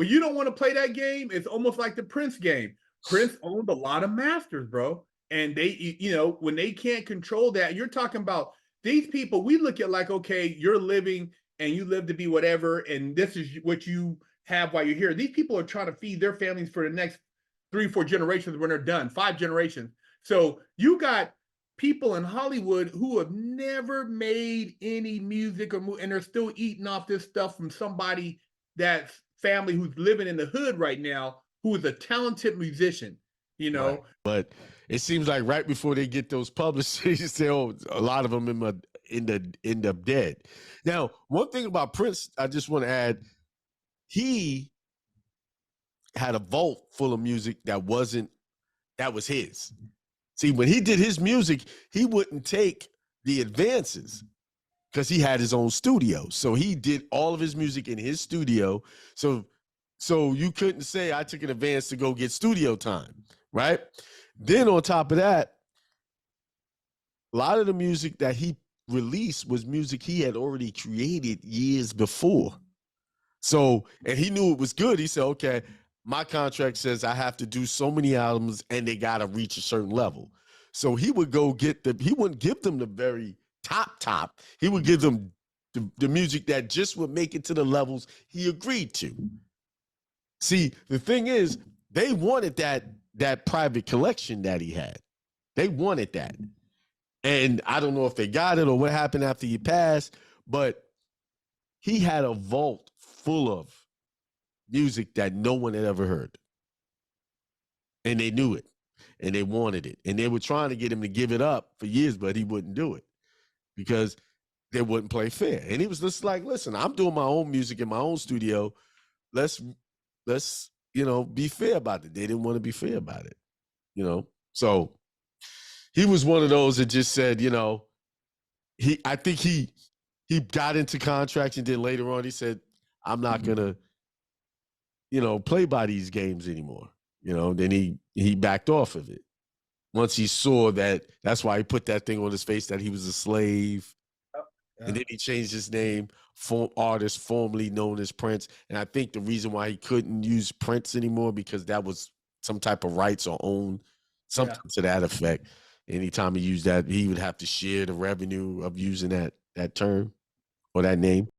when you don't want to play that game, it's almost like the Prince game. Prince owned a lot of masters, bro. And they, when they can't control that, you're talking about these people. We look at like, okay, you're living and you live to be whatever, and this is what you have while you're here. These people are trying to feed their families for the next 3, 4 generations when they're done, 5 generations. So you got people in Hollywood who have never made any music and they're still eating off this stuff from somebody that's family who's living in the hood right now, who is a talented musician, Right. But it seems like right before they get those publishers, a lot of them end up dead. Now, one thing about Prince, I just want to add, he had a vault full of music that was his. See, when he did his music, he wouldn't take the advances because he had his own studio. So he did all of his music in his studio. So you couldn't say I took an advance to go get studio time, right? Then on top of that, a lot of the music that he released was music he had already created years before. So, and he knew it was good. He said, okay, my contract says I have to do so many albums and they got to reach a certain level. So he would go he wouldn't give them the very top. He would give them the music that just would make it to the levels he agreed to. See, the thing is, they wanted that private collection that he had. They wanted that. And I don't know if they got it or what happened after he passed, but he had a vault full of music that no one had ever heard. And they knew it. And they wanted it. And they were trying to get him to give it up for years, but he wouldn't do it because they wouldn't play fair. And he was just like, listen, I'm doing my own music in my own studio. Let's be fair about it. They didn't want to be fair about it, So he was one of those that just said, I think he got into contracts, and then later on he said, I'm not gonna, play by these games anymore. Then he backed off of it. Once he saw that's why he put that thing on his face that he was a slave. Yeah. And then he changed his name, artist formerly known as Prince. And I think the reason why he couldn't use Prince anymore because that was some type of rights or own, something to that effect. Anytime he used that, he would have to share the revenue of using that term or that name.